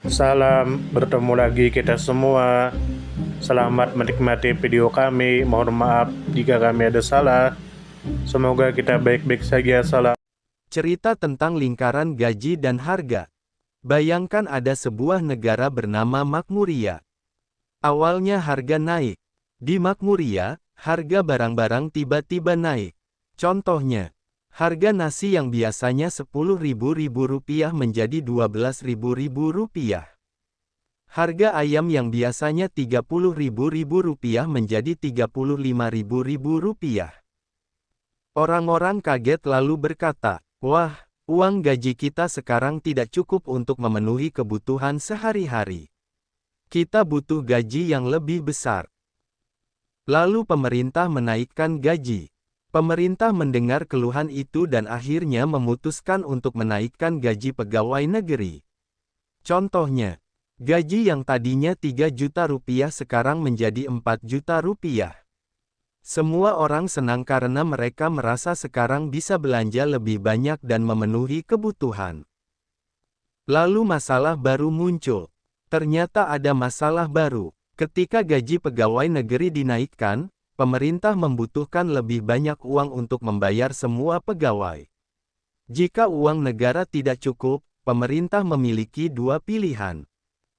Salam, bertemu lagi kita semua. Selamat menikmati video kami. Mohon maaf jika kami ada salah. Semoga kita baik-baik saja. Salam. Cerita tentang lingkaran gaji dan harga. Bayangkan ada sebuah negara bernama Makmuria. Awalnya harga naik. Di Makmuria, harga barang-barang tiba-tiba naik. Contohnya, harga nasi yang biasanya Rp10.000 menjadi Rp12.000. Harga ayam yang biasanya Rp30.000 menjadi Rp35.000. Orang-orang kaget lalu berkata, "Wah, uang gaji kita sekarang tidak cukup untuk memenuhi kebutuhan sehari-hari. Kita butuh gaji yang lebih besar." Lalu pemerintah menaikkan gaji. Pemerintah mendengar keluhan itu dan akhirnya memutuskan untuk menaikkan gaji pegawai negeri. Contohnya, gaji yang tadinya Rp3 juta sekarang menjadi Rp4 juta. Semua orang senang karena mereka merasa sekarang bisa belanja lebih banyak dan memenuhi kebutuhan. Lalu masalah baru muncul. Ternyata ada masalah baru. Ketika gaji pegawai negeri dinaikkan, pemerintah membutuhkan lebih banyak uang untuk membayar semua pegawai. Jika uang negara tidak cukup, pemerintah memiliki dua pilihan.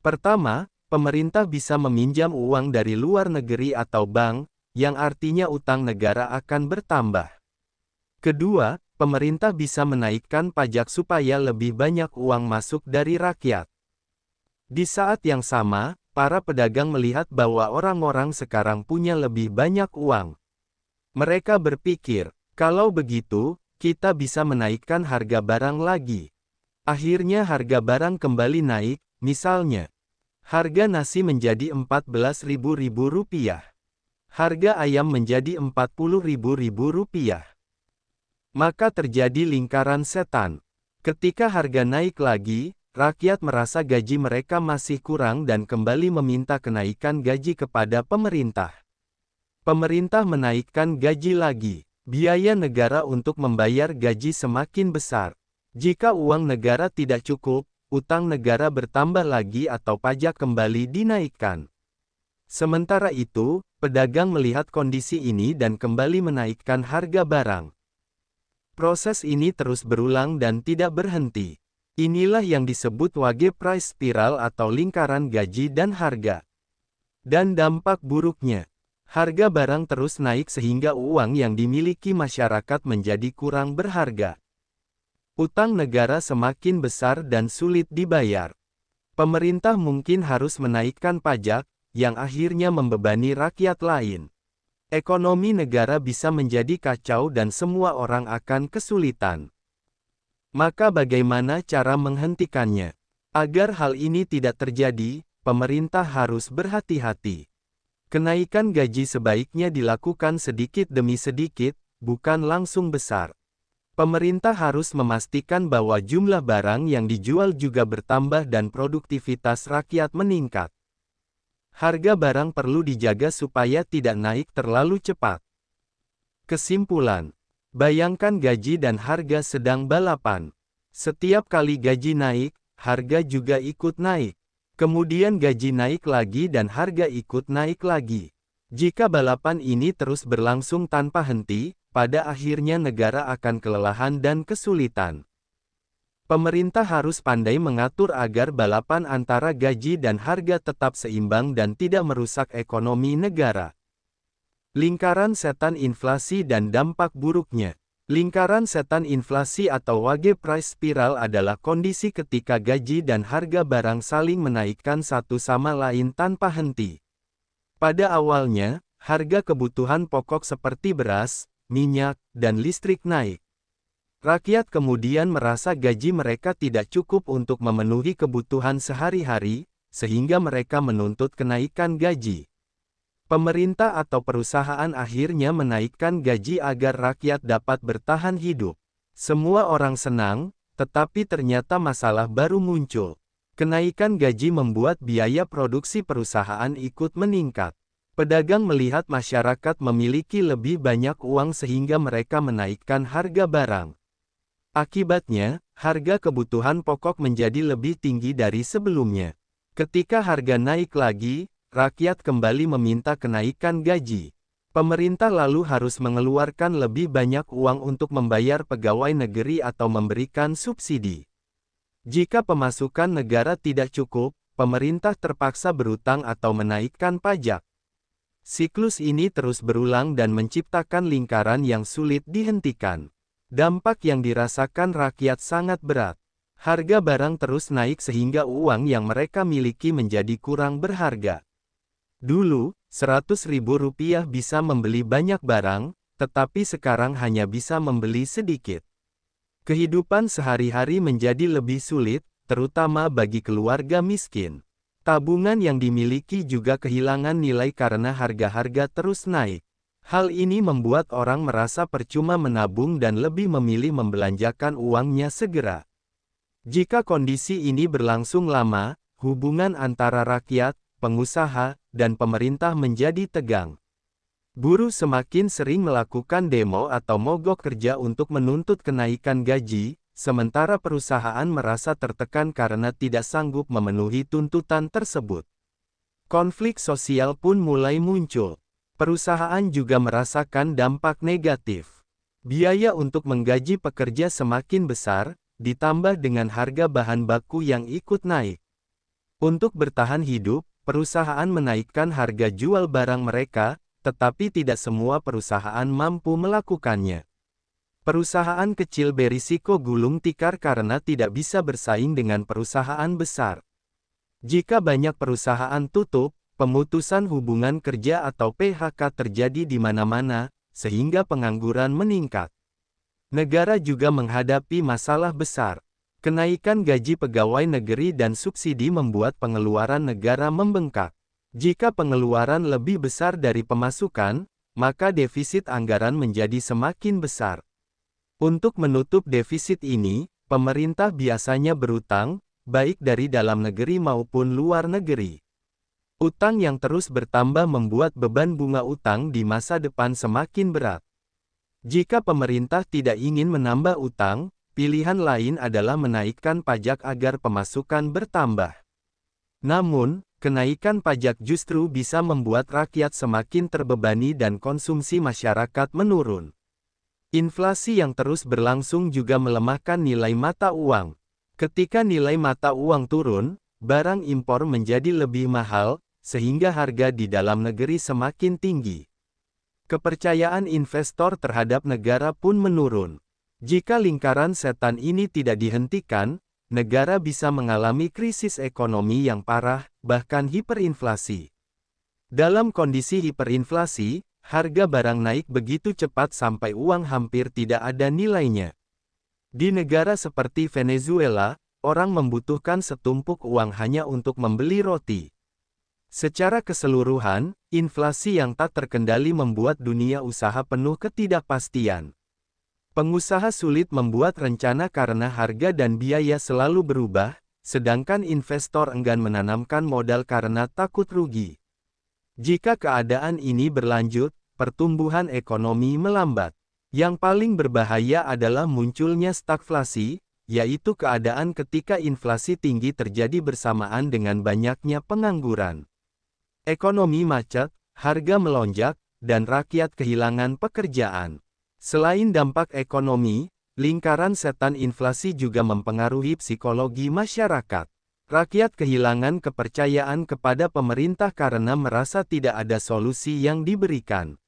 Pertama, pemerintah bisa meminjam uang dari luar negeri atau bank, yang artinya utang negara akan bertambah. Kedua, pemerintah bisa menaikkan pajak supaya lebih banyak uang masuk dari rakyat. Di saat yang sama, para pedagang melihat bahwa orang-orang sekarang punya lebih banyak uang. Mereka berpikir, kalau begitu, kita bisa menaikkan harga barang lagi. Akhirnya harga barang kembali naik, misalnya, harga nasi menjadi Rp14.000. Harga ayam menjadi Rp40.000. Maka terjadi lingkaran setan. Ketika harga naik lagi, rakyat merasa gaji mereka masih kurang dan kembali meminta kenaikan gaji kepada pemerintah. Pemerintah menaikkan gaji lagi. Biaya negara untuk membayar gaji semakin besar. Jika uang negara tidak cukup, utang negara bertambah lagi atau pajak kembali dinaikkan. Sementara itu, pedagang melihat kondisi ini dan kembali menaikkan harga barang. Proses ini terus berulang dan tidak berhenti. Inilah yang disebut wage price spiral atau lingkaran gaji dan harga. Dan dampak buruknya, harga barang terus naik sehingga uang yang dimiliki masyarakat menjadi kurang berharga. Utang negara semakin besar dan sulit dibayar. Pemerintah mungkin harus menaikkan pajak, yang akhirnya membebani rakyat lain. Ekonomi negara bisa menjadi kacau dan semua orang akan kesulitan. Maka bagaimana cara menghentikannya? Agar hal ini tidak terjadi, pemerintah harus berhati-hati. Kenaikan gaji sebaiknya dilakukan sedikit demi sedikit, bukan langsung besar. Pemerintah harus memastikan bahwa jumlah barang yang dijual juga bertambah dan produktivitas rakyat meningkat. Harga barang perlu dijaga supaya tidak naik terlalu cepat. Kesimpulan, bayangkan gaji dan harga sedang balapan. Setiap kali gaji naik, harga juga ikut naik. Kemudian gaji naik lagi dan harga ikut naik lagi. Jika balapan ini terus berlangsung tanpa henti, pada akhirnya negara akan kelelahan dan kesulitan. Pemerintah harus pandai mengatur agar balapan antara gaji dan harga tetap seimbang dan tidak merusak ekonomi negara. Lingkaran setan inflasi dan dampak buruknya. Lingkaran setan inflasi atau wage price spiral adalah kondisi ketika gaji dan harga barang saling menaikkan satu sama lain tanpa henti. Pada awalnya, harga kebutuhan pokok seperti beras, minyak, dan listrik naik. Rakyat kemudian merasa gaji mereka tidak cukup untuk memenuhi kebutuhan sehari-hari, sehingga mereka menuntut kenaikan gaji. Pemerintah atau perusahaan akhirnya menaikkan gaji agar rakyat dapat bertahan hidup. Semua orang senang, tetapi ternyata masalah baru muncul. Kenaikan gaji membuat biaya produksi perusahaan ikut meningkat. Pedagang melihat masyarakat memiliki lebih banyak uang sehingga mereka menaikkan harga barang. Akibatnya, harga kebutuhan pokok menjadi lebih tinggi dari sebelumnya. Ketika harga naik lagi, rakyat kembali meminta kenaikan gaji. Pemerintah lalu harus mengeluarkan lebih banyak uang untuk membayar pegawai negeri atau memberikan subsidi. Jika pemasukan negara tidak cukup, pemerintah terpaksa berutang atau menaikkan pajak. Siklus ini terus berulang dan menciptakan lingkaran yang sulit dihentikan. Dampak yang dirasakan rakyat sangat berat. Harga barang terus naik sehingga uang yang mereka miliki menjadi kurang berharga. Dulu, Rp100.000 bisa membeli banyak barang, tetapi sekarang hanya bisa membeli sedikit. Kehidupan sehari-hari menjadi lebih sulit, terutama bagi keluarga miskin. Tabungan yang dimiliki juga kehilangan nilai karena harga-harga terus naik. Hal ini membuat orang merasa percuma menabung dan lebih memilih membelanjakan uangnya segera. Jika kondisi ini berlangsung lama, hubungan antara rakyat, pengusaha, dan pemerintah menjadi tegang. Buruh semakin sering melakukan demo atau mogok kerja untuk menuntut kenaikan gaji, sementara perusahaan merasa tertekan karena tidak sanggup memenuhi tuntutan tersebut. Konflik sosial pun mulai muncul. Perusahaan juga merasakan dampak negatif. Biaya untuk menggaji pekerja semakin besar, ditambah dengan harga bahan baku yang ikut naik. Untuk bertahan hidup, perusahaan menaikkan harga jual barang mereka, tetapi tidak semua perusahaan mampu melakukannya. Perusahaan kecil berisiko gulung tikar karena tidak bisa bersaing dengan perusahaan besar. Jika banyak perusahaan tutup, pemutusan hubungan kerja atau PHK terjadi di mana-mana, sehingga pengangguran meningkat. Negara juga menghadapi masalah besar. Kenaikan gaji pegawai negeri dan subsidi membuat pengeluaran negara membengkak. Jika pengeluaran lebih besar dari pemasukan, maka defisit anggaran menjadi semakin besar. Untuk menutup defisit ini, pemerintah biasanya berutang, baik dari dalam negeri maupun luar negeri. Utang yang terus bertambah membuat beban bunga utang di masa depan semakin berat. Jika pemerintah tidak ingin menambah utang, pilihan lain adalah menaikkan pajak agar pemasukan bertambah. Namun, kenaikan pajak justru bisa membuat rakyat semakin terbebani dan konsumsi masyarakat menurun. Inflasi yang terus berlangsung juga melemahkan nilai mata uang. Ketika nilai mata uang turun, barang impor menjadi lebih mahal, sehingga harga di dalam negeri semakin tinggi. Kepercayaan investor terhadap negara pun menurun. Jika lingkaran setan ini tidak dihentikan, negara bisa mengalami krisis ekonomi yang parah, bahkan hiperinflasi. Dalam kondisi hiperinflasi, harga barang naik begitu cepat sampai uang hampir tidak ada nilainya. Di negara seperti Venezuela, orang membutuhkan setumpuk uang hanya untuk membeli roti. Secara keseluruhan, inflasi yang tak terkendali membuat dunia usaha penuh ketidakpastian. Pengusaha sulit membuat rencana karena harga dan biaya selalu berubah, sedangkan investor enggan menanamkan modal karena takut rugi. Jika keadaan ini berlanjut, pertumbuhan ekonomi melambat. Yang paling berbahaya adalah munculnya stagflasi, yaitu keadaan ketika inflasi tinggi terjadi bersamaan dengan banyaknya pengangguran. Ekonomi macet, harga melonjak, dan rakyat kehilangan pekerjaan. Selain dampak ekonomi, lingkaran setan inflasi juga mempengaruhi psikologi masyarakat. Rakyat kehilangan kepercayaan kepada pemerintah karena merasa tidak ada solusi yang diberikan.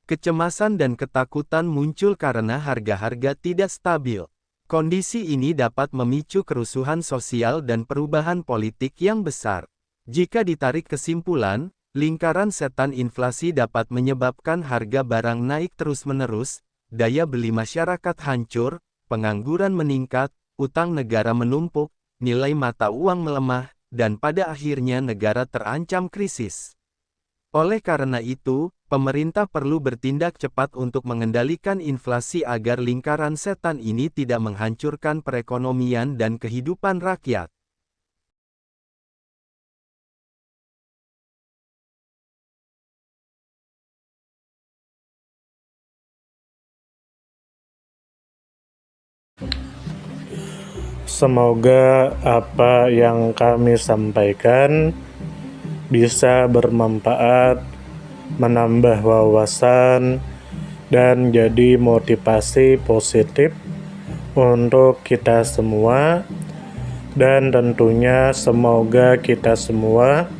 Kecemasan dan ketakutan muncul karena harga-harga tidak stabil. Kondisi ini dapat memicu kerusuhan sosial dan perubahan politik yang besar. Jika ditarik kesimpulan, lingkaran setan inflasi dapat menyebabkan harga barang naik terus-menerus, daya beli masyarakat hancur, pengangguran meningkat, utang negara menumpuk, nilai mata uang melemah, dan pada akhirnya negara terancam krisis. Oleh karena itu, pemerintah perlu bertindak cepat untuk mengendalikan inflasi agar lingkaran setan ini tidak menghancurkan perekonomian dan kehidupan rakyat. Semoga apa yang kami sampaikan bisa bermanfaat, menambah wawasan, dan jadi motivasi positif untuk kita semua. Dan tentunya semoga kita semua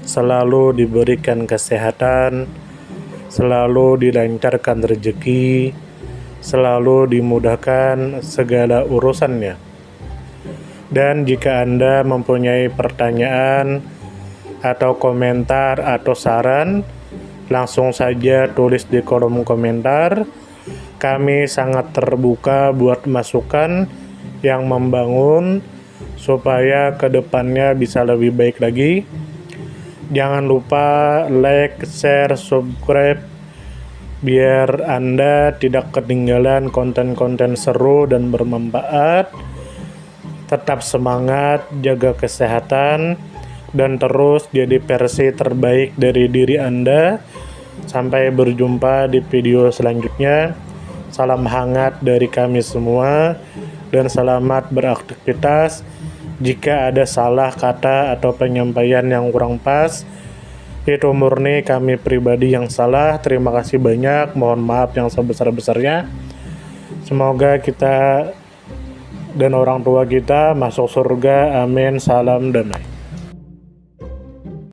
selalu diberikan kesehatan, selalu dilancarkan rezeki, selalu dimudahkan segala urusannya. Dan jika Anda mempunyai pertanyaan atau komentar atau saran, langsung saja tulis di kolom komentar. Kami sangat terbuka buat masukan yang membangun supaya kedepannya bisa lebih baik lagi. Jangan lupa like, share, subscribe biar Anda tidak ketinggalan konten-konten seru dan bermanfaat. Tetap semangat, jaga kesehatan, dan terus jadi versi terbaik dari diri Anda. Sampai berjumpa di video selanjutnya. Salam hangat dari kami semua dan selamat beraktivitas. Jika ada salah kata atau penyampaian yang kurang pas, itu murni kami pribadi yang salah. Terima kasih banyak, mohon maaf yang sebesar-besarnya. Semoga kita dan orang tua kita masuk surga, amin. Salam damai.